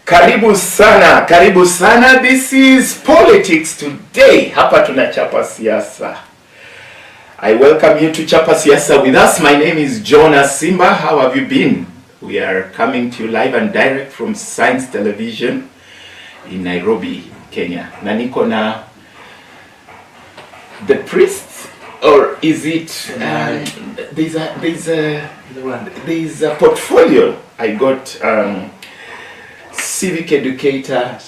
Karibu sana, karibu sana. This is Politics Today. Hapa tunachapa siasa. I welcome you to Chapa Siasa with us. My name is JONAH SIMBA. How have you been? We are coming to you live and direct from Science Television in Nairobi, Kenya. Na niko na the priest, or is it there's a portfolio. I got civic educator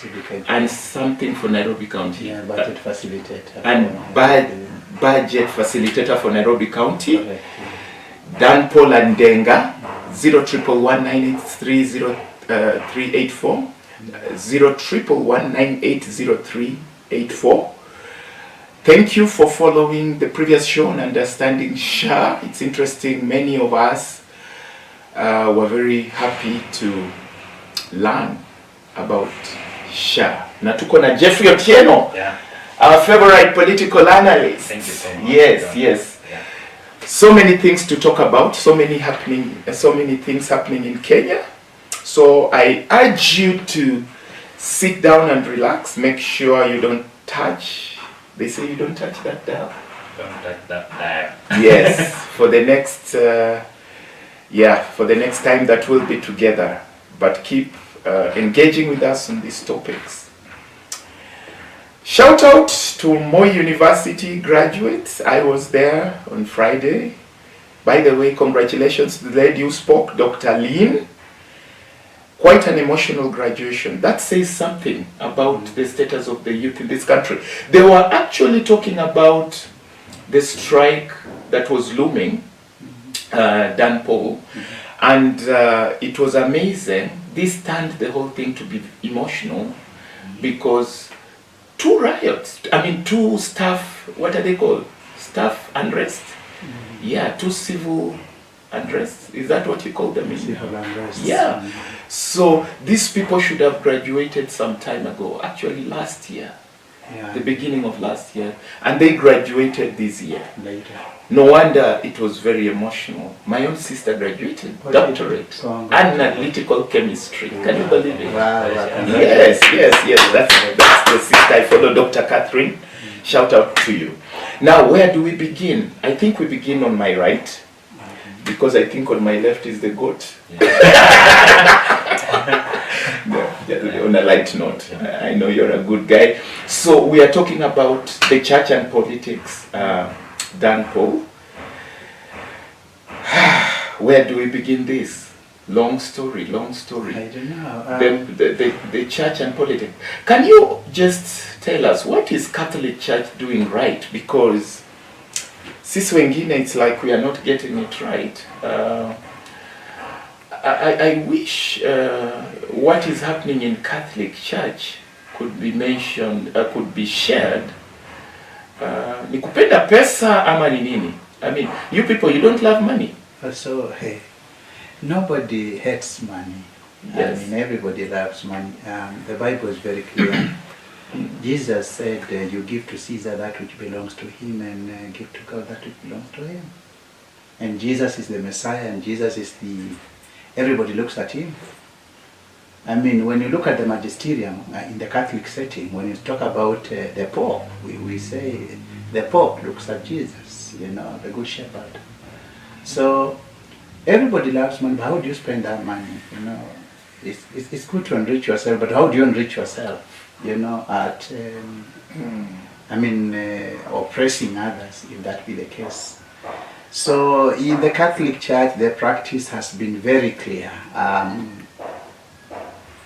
and something for Nairobi County. Yeah, budget facilitator. And budget facilitator for Nairobi County. Correct. Dan Paul and Denga, 01119830384, 01119830384. Thank you for following the previous show on understanding SHA. It's interesting. Many of us were very happy to learn about SHA. Na tuko na Jeffrey Otieno, our favorite political analyst. Thank you so much. Yes. Yeah. So many things to talk about, so many things happening in Kenya. So I urge you to sit down and relax. Make sure you don't touch. They say you don't touch that dial. Don't touch that dial. Yes, for the next time that we'll be together. But keep engaging with us on these topics. Shout out to Moi University graduates. I was there on Friday. By the way, congratulations to the lady who spoke, Dr. Lin. Quite an emotional graduation. That says something about the status of the youth in this country. They were actually talking about the strike that was looming, Dan Paul, and it was amazing. This turned the whole thing to be emotional because two staff, what are they called? Staff unrest? Yeah, two civil unrest. Is that what you call them? Civil unrest. Yeah. So these people should have graduated some time ago, actually last year, the beginning of last year, and they graduated this year. Later. No wonder it was very emotional. My own sister graduated, doctorate, analytical chemistry. Can you believe it? Wow. Yes. That's the sister I follow, Dr. Catherine. Shout out to you. Now, where do we begin? I think we begin on my right, because I think on my left is the goat. On a light note, I know you're a good guy. So we are talking about the church and politics. Dan Paul. Where do we begin this? Long story. I don't know. The church and politics. Can you just tell us what is Catholic Church doing right? Because sisi wengine, it's like we are not getting it right. I wish what is happening in Catholic Church could be mentioned, could be shared. Ni kupenda pesa ama ni nini? I mean, you people, you don't love money. So, hey, nobody hates money. Yes. I mean, everybody loves money. The Bible is very clear. Jesus said, you give to Caesar that which belongs to him, and give to God that which belongs to him. And Jesus is the Messiah, and Jesus is everybody looks at him. I mean, when you look at the magisterium in the Catholic setting, when you talk about the Pope, we say the Pope looks at Jesus, the Good Shepherd. So everybody loves money, but how do you spend that money? It's good to enrich yourself, but how do you enrich yourself? Oppressing others, if that be the case. So in the Catholic Church, the practice has been very clear.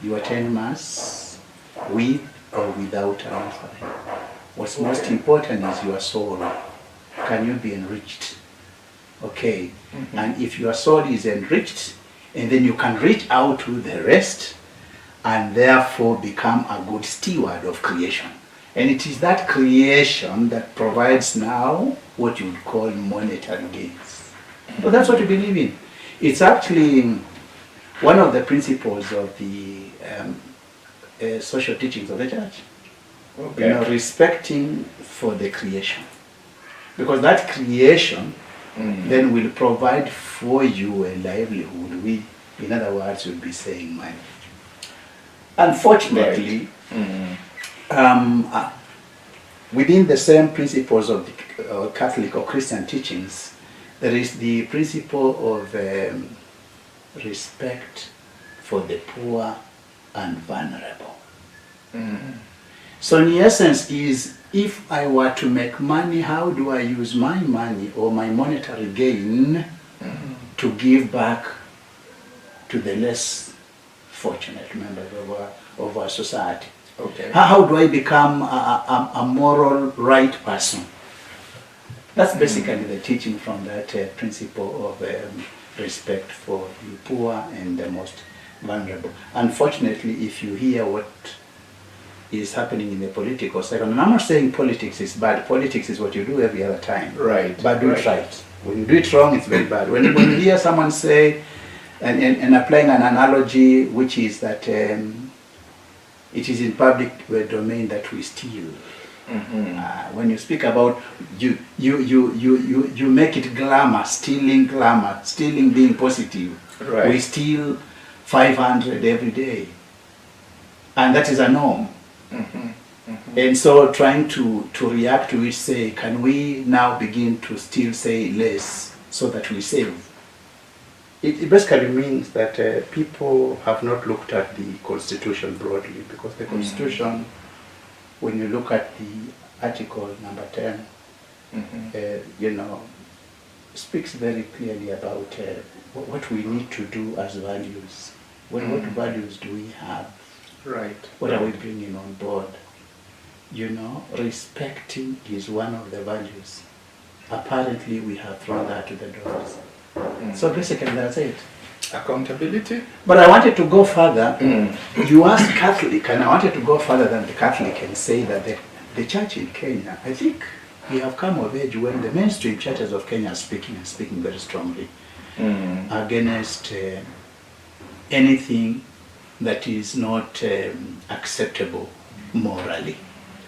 You attend Mass with or without an offering. What's most important is your soul. Can you be enriched? Okay. Mm-hmm. And if your soul is enriched, and then you can reach out to the rest and therefore become a good steward of creation. And it is that creation that provides now what you would call monetary gains. So that's what we believe in. It's actually one of the principles of the social teachings of the church. Okay. Respecting for the creation. Because that creation then will provide for you a livelihood. In other words, we'll be saying money. Unfortunately, within the same principles of the Catholic or Christian teachings, there is the principle of respect for the poor and vulnerable. So in essence is, if I were to make money, how do I use my money or my monetary gain to give back to the less fortunate members of our society? Okay. How do I become a moral right person? That's basically the teaching from that principle of respect for the poor and the most vulnerable. Unfortunately, if you hear what is happening in the political sector, and I'm not saying politics is bad, politics is what you do every other time. Right. But do it right. When you do it wrong, it's very bad. When you hear someone say, and applying an analogy, which is that it is in public domain that we steal. When you speak about you make it glamour, stealing being positive. Right. We steal 500 every day, and that is a norm. And so trying to react to it, say, can we now begin to still say less so that we save? It basically means that people have not looked at the Constitution broadly, because the Constitution, when you look at the article number 10, you know, speaks very clearly about what we need to do as values. What values do we have? Right. What are we bringing on board? You know, respecting is one of the values. Apparently, we have thrown that to the dogs. So basically, that's it. Accountability. But I wanted to go further. You asked Catholic, and I wanted to go further than the Catholic and say that the church in Kenya, I think we have come of age when the mainstream churches of Kenya are speaking very strongly against anything that is not acceptable morally.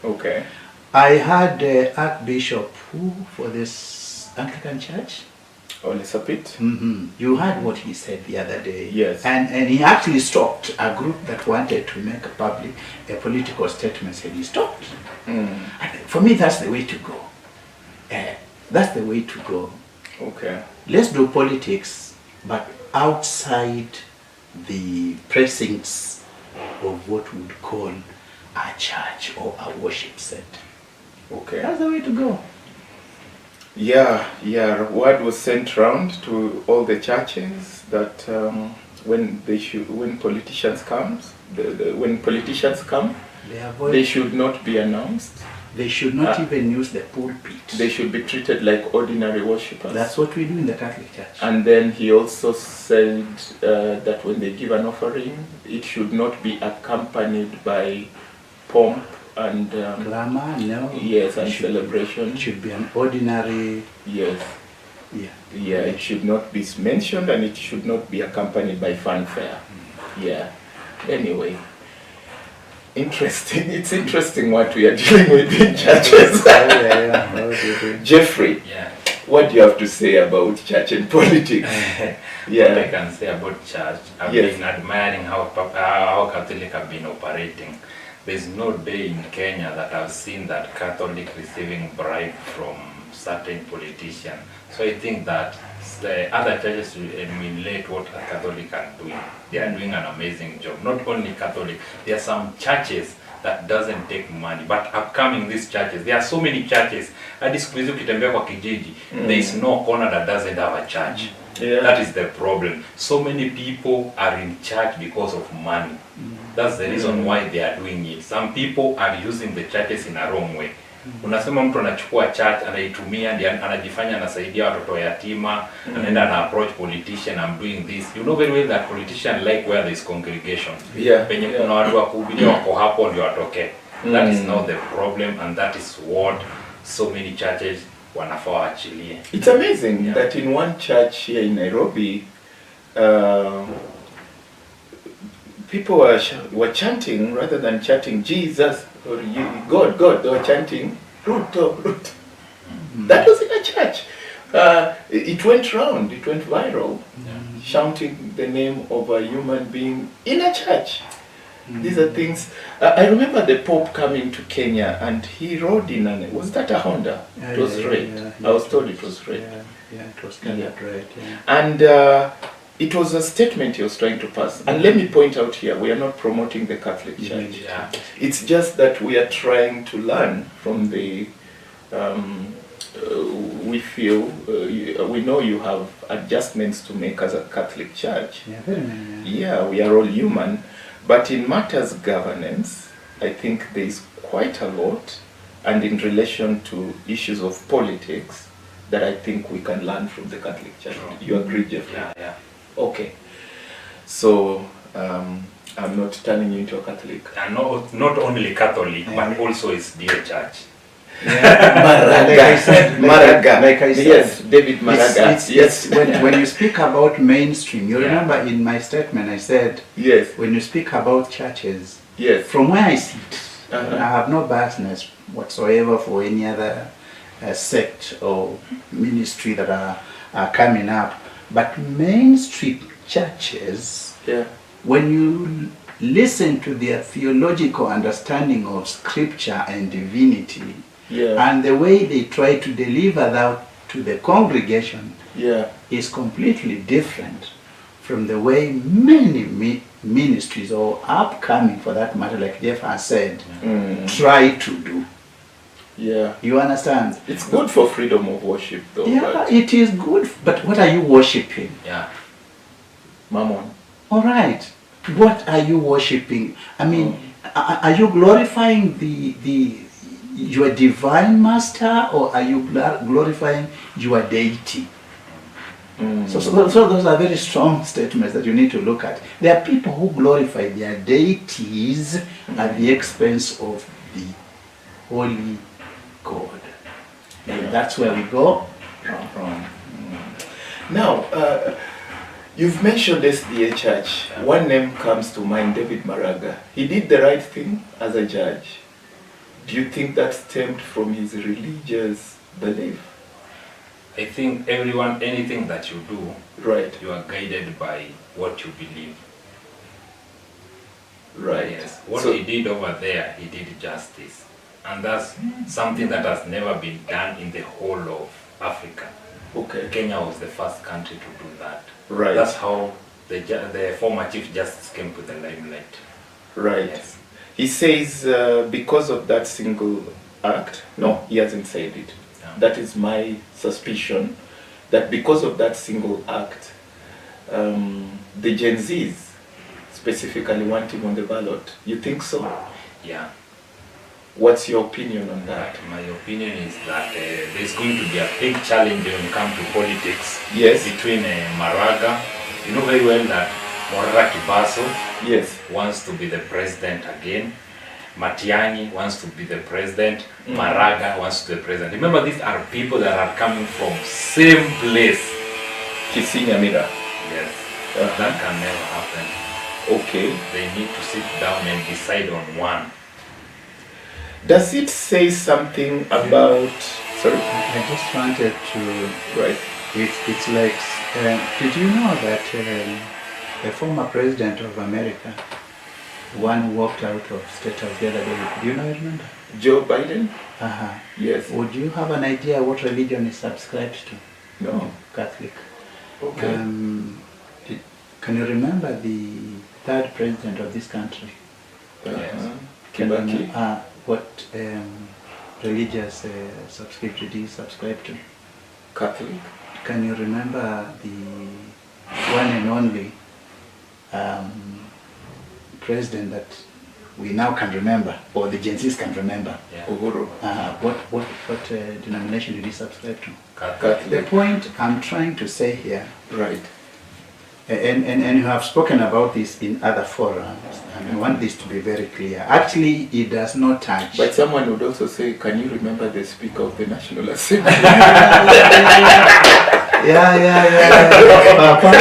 Okay. I had Archbishop who for this Anglican Church. Elisabeth. You heard what he said the other day. Yes. And he actually stopped a group that wanted to make a political statement, and he stopped. And for me, that's the way to go. That's the way to go. Okay. Let's do politics, but outside the precincts of what we would call a church or a worship center. Okay. That's the way to go. Yeah. Word was sent round to all the churches that when politicians come, they should not be announced. They should not even use the pulpit. They should be treated like ordinary worshippers. That's what we do in the Catholic Church. And then he also said that when they give an offering, it should not be accompanied by pomp and glamour, no. Yes, and celebration. It should be an ordinary. Yes. Yeah. It should not be mentioned, and it should not be accompanied by fanfare. Yeah. Anyway. Interesting. It's interesting what we are dealing with in churches. Jeffrey, what do you have to say about church and politics? What I can say about church, I've been admiring how Catholic have been operating. There's no day in Kenya that I've seen that Catholic receiving bribe from certain politician. So I think that the other churches will emulate what a Catholic are doing. They are doing an amazing job. Not only Catholic, there are some churches that doesn't take money, but upcoming these churches, there are so many churches. Hadi siku hizi ukitembea kwa kijiji, there is no corner that doesn't have a church. That is the problem. So many people are in church because of money. That's the reason why they are doing it. Some people are using the churches in a wrong way. Unasema mtu anachukua church anaitumia ndiye anajifanya anasaidia watoto yatima, anaenda ana approach politician, I'm doing this. You know very well that politician like where there is congregation. Penye kuna watu wa kuhubiria wako hapo ndio watoke. That is not the problem, and that is what so many churches wanafaa waachilie. It's amazing that in one church here in Nairobi, people were chanting rather than chanting Jesus or God. They were chanting Ruto. That was in a church. It went round. It went viral. Shouting the name of a human being in a church. These are things. I remember the Pope coming to Kenya and he rode in was that a Honda? It was red. I was told it was red. Yeah, it was kind of red. Yeah. And it was a statement he was trying to pass. And let me point out here, we are not promoting the Catholic Church. Yeah. It's just that we are trying to learn from the. We feel we know you have adjustments to make as a Catholic Church. Yeah, very many. Yeah, we are all human. But in matters governance, I think there is quite a lot, and in relation to issues of politics, that I think we can learn from the Catholic Church. You agree, Jeffrey? Yeah. Okay. So, I'm not turning you into a Catholic. And not only Catholic, but also it's dear church. Yeah. Maraga. Like I said, yes, David Maraga. Yes. When you speak about mainstream, you remember in my statement I said, yes, when you speak about churches, yes, from where I sit, I have no biasness whatsoever for any other sect or ministry that are coming up. But mainstream churches, when you listen to their theological understanding of scripture and divinity, and the way they try to deliver that to the congregation is completely different from the way many ministries, or upcoming for that matter, like Jeff has said, try to do. Yeah. You understand? It's good for freedom of worship though. Yeah, it is good, but what are you worshipping? Yeah. Mammon. All right. What are you worshipping? I mean, are you glorifying your divine master, or are you glorifying your deity? So those are very strong statements that you need to look at. There are people who glorify their deities at the expense of the holy God. And that's where we go wrong. Now, you've mentioned SDA Church. One name comes to mind, David Maraga. He did the right thing as a judge. Do you think that stemmed from his religious belief? I think anything that you do, you are guided by what you believe. Right. Yes. What he did over there, he did justice. And that's something that has never been done in the whole of Africa. Okay. Kenya was the first country to do that. Right. That's how the former Chief Justice came to the limelight. Right. Yes. He says because of that single act, no, he hasn't said it. Yeah. That is my suspicion, that because of that single act, the Gen Zs specifically want him on the ballot. You think so? Yeah. What's your opinion on that? My opinion is that there's going to be a big challenge when it comes to politics. Yes. Between Maraga. You know very well that Morara Kibaso wants to be the president again. Matiang'i wants to be the president. Maraga wants to be the president. Remember, these are people that are coming from same place. Kisinyamira. Yes. That can never happen. Okay. They need to sit down and decide on one. Does it say something about... Sorry? I just wanted to... Right. It's like... did you know that the former president of America, one who walked out of State House the other day, do you know, remember? Joe Biden? Yes. Would you have an idea what religion is subscribed to? No. Catholic. Okay. Can you remember the third president of this country? Kibaki. What religious subscription do you subscribe to? Catholic. Can you remember the one and only president that we now can remember, or the Gen Zs can remember? Uhuru. What denomination did he subscribe to? Catholic. The point I'm trying to say here, right, and you have spoken about this in other forums, and I want this to be very clear. Actually, it does not touch. But someone would also say, can you remember the Speaker of the National Assembly? Papa.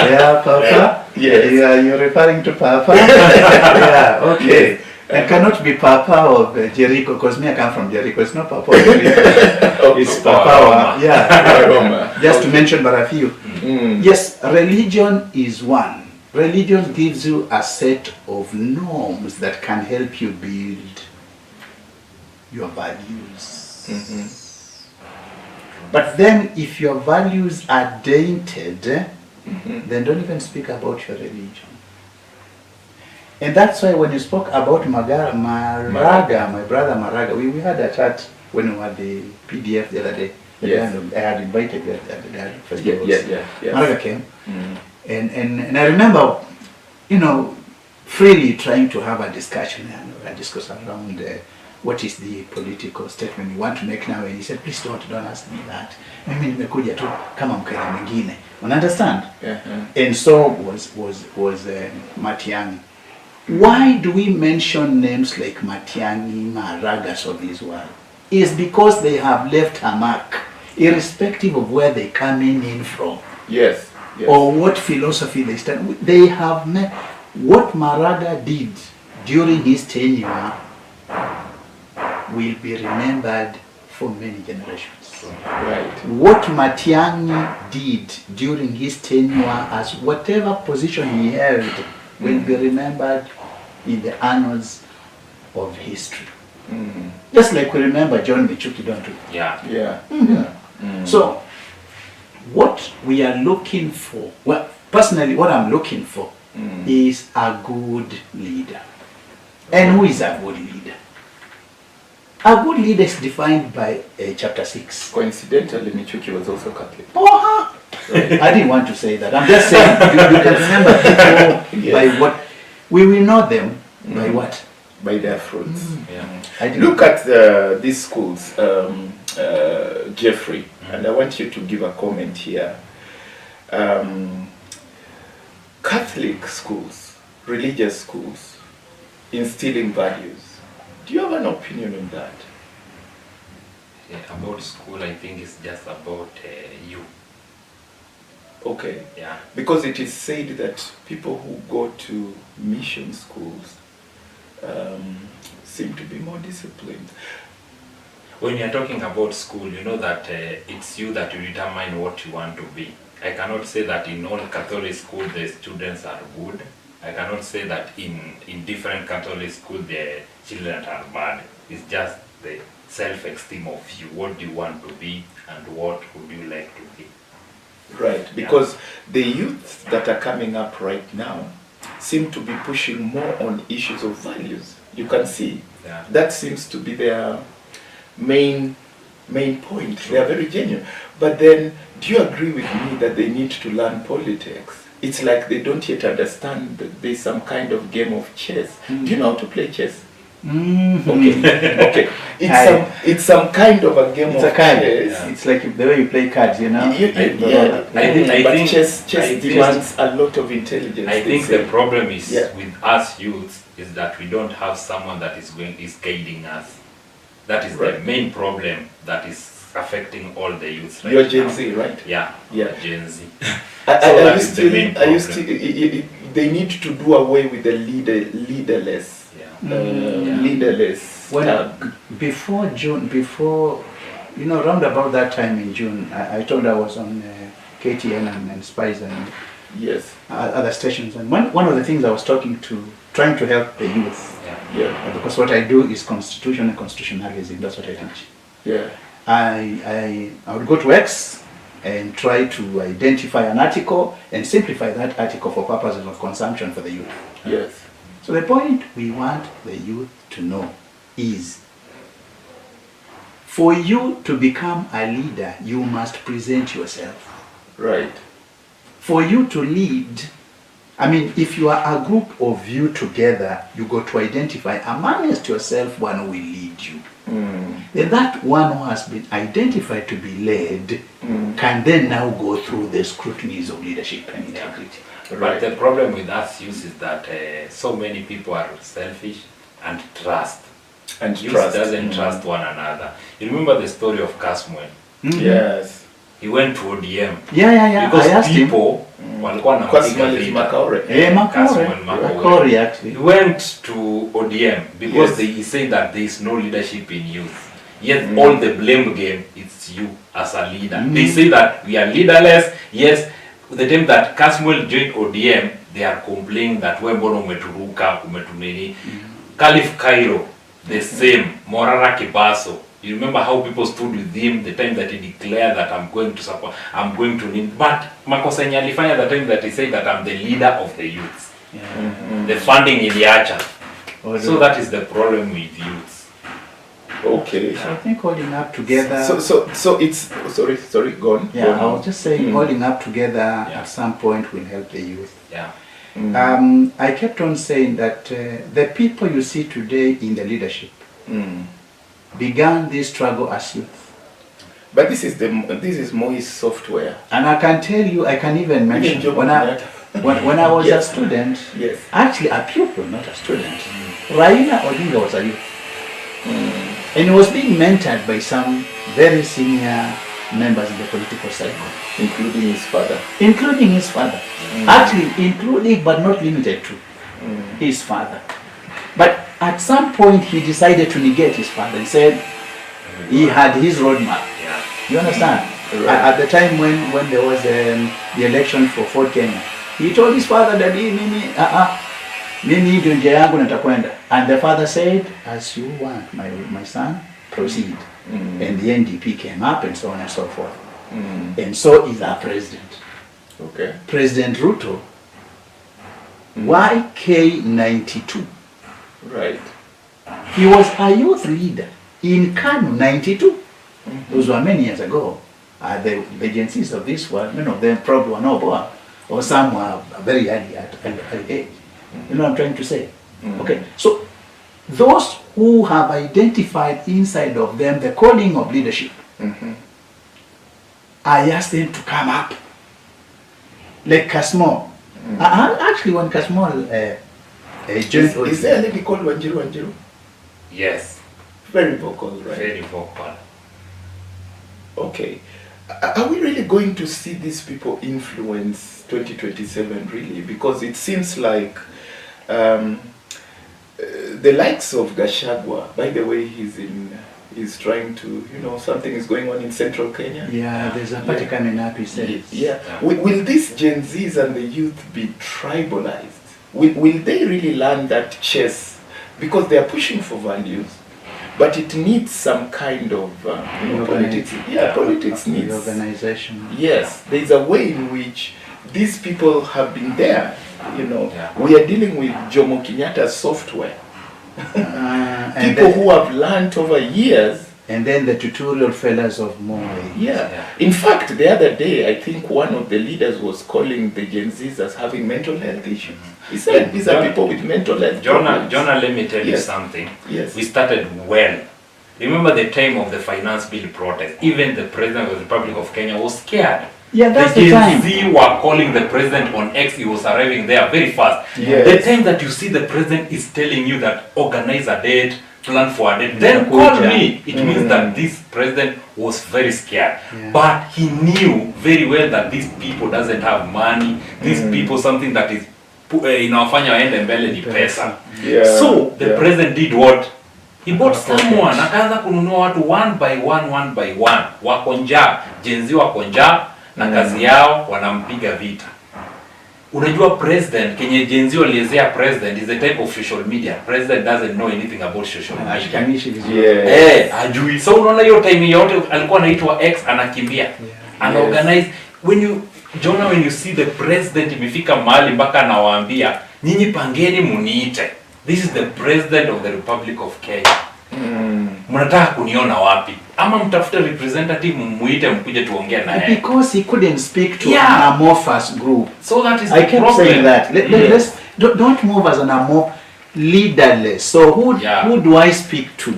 Yeah, Papa. Yes. Yeah, you're referring to Papa. Yeah, okay. Yes. It cannot be Papa of Jericho, because me, I come from Jericho. It's not Papa of Jericho. It's Papa. Yeah. Just to mention but a few. Yes, religion is one. religion gives you a set of norms that can help you build your values. But then if your values are tainted, then don't even speak about your religion. And that's why when you spoke about Maraga, my brother Maraga, we had a chat when we had the PDF the other day. Yes. I had invited you at the festival. Yes. Maraga came. And I remember, freely trying to have a discussion and discuss around what is the political statement you want to make now. And he said, please don't ask me that. Mimi nimekuja tu kama Mkenya mwingine. Understand? And so was Matiang'i. Why do we mention names like Matiang'i, Maragas of this world? Is because they have left a mark, irrespective of where they coming in from. Yes. Or what philosophy they stand. They have met. What Maraga did during his tenure will be remembered for many generations. Right. What Matiang'i did during his tenure, as whatever position he held, will be remembered in the annals of history. Just like we remember John Michuki, don't we? Yeah. So, what we are looking for, well, personally, what I'm looking for is a good leader. And who is a good leader? A good leader is defined by chapter 6. Coincidentally, Michuki was also Catholic. Right. I didn't want to say that. I'm just saying you can remember people by what we will know them by what? By their fruits. Look at these schools, Jeffrey, and I want you to give a comment here. Catholic schools, religious schools, instilling values. Do you have an opinion on that? About school, I think it's just about you. Okay. Yeah. Because it is said that people who go to mission schools seem to be more disciplined. When you're talking about school, you know that it's you that you determine what you want to be. I cannot say that in all Catholic schools the students are good. I cannot say that in different Catholic schools the children are bad. It's just the self-esteem of you. What do you want to be and what would you like to be? Right, because the youth that are coming up right now seem to be pushing more on issues of values. You can see that seems to be their main point. They are very genuine. But then, do you agree with me that they need to learn politics? It's like they don't yet understand that there's some kind of game of chess. Do you know how to play chess? Okay. It's some kind of a game of chess. It's like the way you play cards, you know. I think chess demands a lot of intelligence. I think the problem is with us youths is that we don't have someone that is guiding us. That is the main problem that is affecting all the youths right now. You're Gen Z, right? Yeah. Gen Z. They need to do away with the leaderless. Leaderless. Before June, round about that time in June, I told I was on KTN and Spice and other stations, and one of the things I was trying to help the youth, because what I do is constitution and constitutionalism. That's what I teach. I would go to X and try to identify an article and simplify that article for purposes of consumption for the youth. So the point we want the youth to know is, for you to become a leader, you must present yourself. Right. For you to lead, if you are a group of you together, you got to identify amongst yourself one who will lead you. And that one who has been identified to be led can then now go through the scrutinies of leadership and integrity. But the problem with us youth is that so many people are selfish and trust. And youth doesn't trust one another. You remember the story of Casmuel? Yes. He went to ODM. Because people walikuwa na Makore actually. He went to ODM because he said that there is no leadership in youth. Yet all the blame game, it's you as a leader. They say that we are leaderless. Yes, the time that Casmuel joined ODM, they are complaining that we mbona umeturuka, umetunini. Caliph Cairo, the same. Morara Kibaso. You remember how people stood with him the time that he declared that I'm going to support, I'm going to need. But makosa yenye alifanya the time that he said that I'm the leader of the youths. The funding iliacha. So that is the problem with youths. Okay. So I think holding up together. So it's sorry, go on. Yeah, I was just saying holding up together at some point will help the youth. Yeah. I kept on saying that the people you see today in the leadership began this struggle as youth. But this is Moi's software. And I can tell you, I can even mention when I was a student, actually a pupil, not a student, Raila Odinga was a youth. And he was being mentored by some very senior members in the political cycle. Including his father. Including his father. Actually, including but not limited to his father. But at some point he decided to negate his father. He said he had his roadmap. You understand? Right. At the time when there was the election for Ford Kenya, he told his father that mimi ndio njia yangu natakwenda. And the father said, as you want, my son, proceed. And the NDP came up and so on and so forth. And so is our president. Okay. President Ruto, YK92. Right. He was a youth leader in Kano 92. Those were many years ago. The agencies of this world, many of them probably were not born, or some were very early at age. You know what I'm trying to say? Okay, so those who have identified inside of them the calling of leadership, I asked them to come up. Like Kasmol. Actually, when Kasmol is there a lady called Wanjiru? Yes. Very vocal, right? Very vocal. Okay. Are we really going to see these people influence 2027 really? Because it seems like the likes of Gachagua, by the way, he's trying to, something is going on in central Kenya. Yeah, there's a party coming up, he said. Yeah. Will these Gen Zs and the youth be tribalized? Will they really learn that chess? Because they are pushing for values, but it needs some kind of politics. Yeah, politics needs organization. Yes, there's a way in which these people have been there. We are dealing with Jomo Kenyatta's software. People who have learned over years. And then the tutorial fellas of Moi. Yeah. In fact, the other day, I think one of the leaders was calling the Gen Zs as having mental health issues. He said these are people with mental health problems. Jonah, let me tell you something. Yes. We started well. Remember the time of the finance bill protest? Even the president of the Republic of Kenya was scared. Yeah, that's the time. The Gen Z were calling the president on X. He was arriving there very fast. Yes. The time that you see the president is telling you that organize a date, plan for a date, then call me. It means that this president was very scared. But he knew very well that these people doesn't have money. These people, something that is inawafanya waende mbele ni pesa. So the president did what? He bought someone, akaanza kununua watu one by one. Wako njaa, Gen Z wako njaa, na kazi yao wanampiga vita. Unajua president, kenye Gen Z waliezea president is a type of social media. President doesn't know anything about social media. Ajui. So unaona hiyo time yote alikuwa anaitwa X anakimbia. Anaorganize. When you see the president imefika mahali mpaka anawaambia, nyinyi pangeni muniite. This is the president of the Republic of Kenya. Mnataka kuniona wapi? Ama mtafute representative muite mkuje tuongee naye. Because he couldn't speak to an amorphous group. So that is I the kept problem. saying that. Don't move as an amorphous, leaderless. So who do I speak to?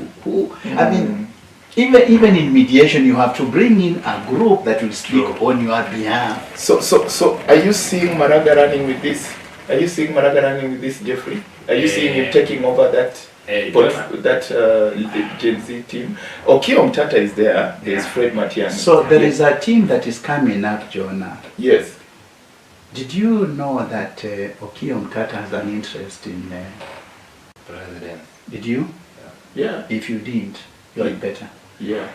I mean, even in mediation, you have to bring in a group that will speak on your behalf. So are you seeing Maraga running with this? Are you seeing Maraga running with this, Jeffrey? Are you seeing him taking over that Gen Z team? Okiya Omtata is there. There's Fred Matiang'i. So there is a team that is coming up, Jonah. Yes. Did you know that Okiya Omtata has an interest in President? Did you? Yeah. If you didn't, you're better. Yeah.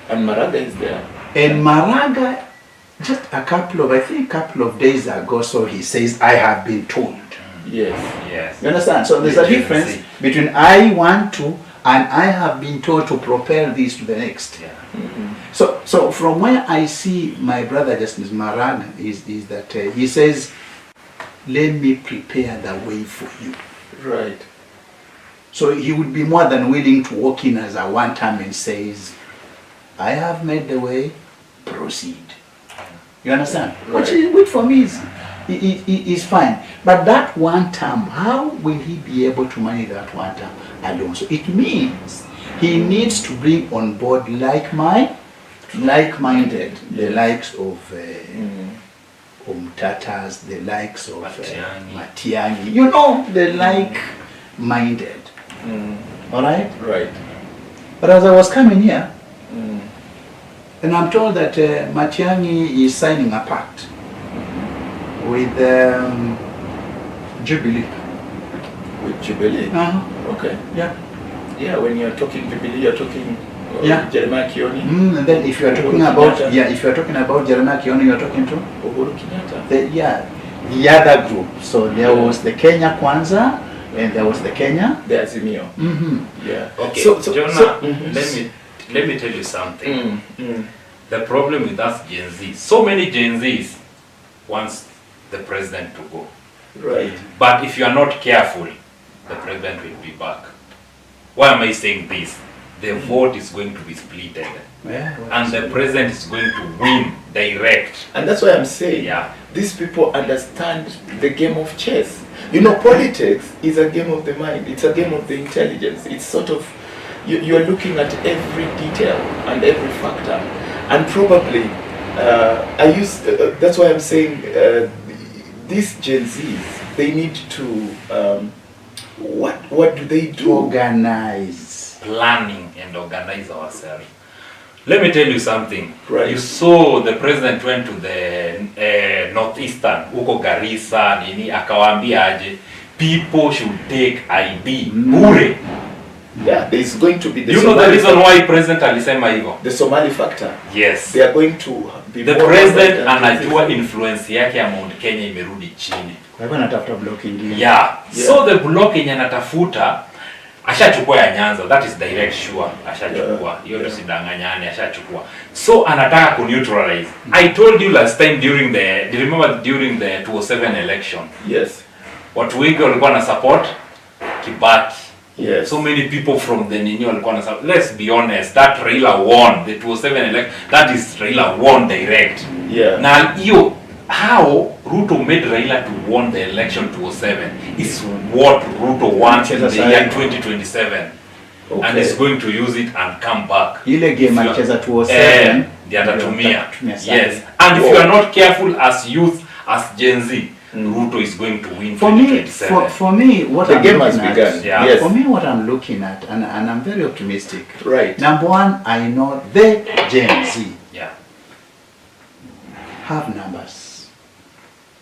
And Maraga is there. And Maraga just a couple of days ago, so he says, I have been told. Yes. Yes. You understand? So there's a difference between I want to and I have been told to propel this to the next. Yeah. So from where I see my brother Justice Marana is that he says, let me prepare the way for you. Right. So he would be more than willing to walk in as a one-time and says, I have made the way, proceed. You understand? Right. Which for me is fine. But that one term, how will he be able to manage that one term alone? So it means he needs to bring on board like-minded, the likes of Tatas, the likes of Matiang'i, you know, the like-minded. All right? Right. But as I was coming here, and I'm told that Matiang'i is signing a pact with Jubilee. With Jubilee? Okay. Yeah. Yeah, when you're talking Jubilee, you're talking Jeremiah Kioni. And then if you are talking about Jeremiah Kioni, you're talking to Uhuru Kenyatta. The other group. So there was the Kenya Kwanza, and there was the Kenya. The Azimio. Yeah. Okay. So Jonah, let me tell you something. The problem with us Gen Z, so many Gen Zs wants the president to go. Right. But if you are not careful, the president will be back. Why am I saying this? The vote is going to be splitted. And the president is going to win direct. And that's why I'm saying, these people understand the game of chess. You know, politics is a game of the mind. It's a game of the intelligence. It's sort of, you're looking at every detail and every factor. And probably, that's why I'm saying, these Gen Zs, they need to, what do they do? Organize. Planning and organize ourselves. Let me tell you something. Right. You saw the president went to the northeastern, huko Garissa, nini, akawaambia aje, people should take ID, bure. Yeah, there's going to be the you know the reason why president alisema hivyo? The Somali factor. Yes. They are going to be the president anajua influence yake ya Mount Kenya imerudi chini. Kwa hivyo anatafuta block ingine. Yeah. So the block yenye anatafuta ashachukua ya Nyanza, that is direct sure, ashachukua. Hiyo tusidanganyane, ashachukua. So anataka ku neutralize. I told you last time during the, do you remember during the 2007 election? Yes. Watu wengi walikuwa na support Kibaki. Yes. So many people from the Nini walikuwa na support. Let's be honest, that Raila won the 2007 election. That is Raila won direct. Yeah. Na hiyo how Ruto made Raila to won the election 2007 is what Ruto wants in the year 2027. Okay. And is going to use it and come back. Ile game alicheza 2007 the atatumia. Yes. And if you are not careful as youth, as Gen Z, Ruto is going to win 2027. For me, what the I'm game has looking begun. at, Yes. For me, what I'm looking at, and I'm very optimistic. Right. Number one, I know the Gen Z have numbers.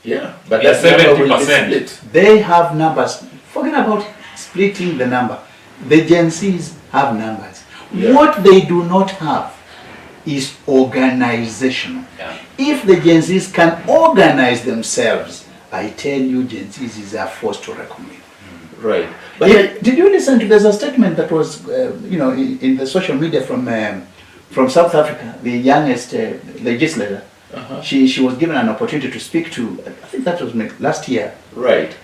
Yeah, but that's 70%. They have numbers. Forget about splitting the number. The Gen Zs have numbers. Yeah. What they do not have is organizational. Yeah. If the Gen Zs can organize themselves, I tell you, Gen Zs is a force to reckon with. Right. But did you listen to? There's a statement that was, in the social media from South Africa, the youngest legislator. She was given an opportunity to speak to, I think that was last year. Right.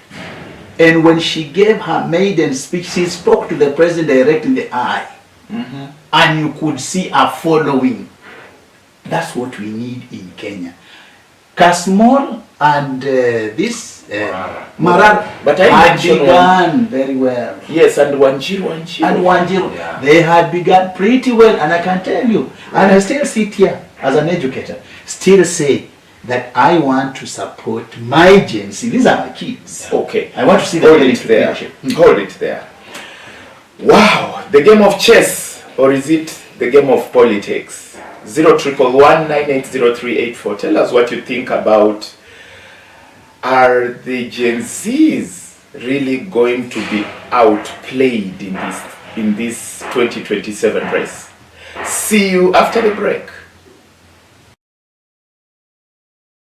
And when she gave her maiden speech, she spoke to the president direct in the eye. And you could see her following. That's what we need in Kenya. Kasmol and Marara, but I had mentioned begun very well. Yes, and Wanjiru. They had begun pretty well, and I can tell you, and I still sit here as an educator, still say that I want to support my Gen Z. These are my kids. Okay. I want to see them Hold it there. Hold it there. Wow, the game of chess, or is it the game of politics? 0111980384. Tell us what you think about, are the Gen Zs really going to be outplayed in this 2027 race? See you after the break.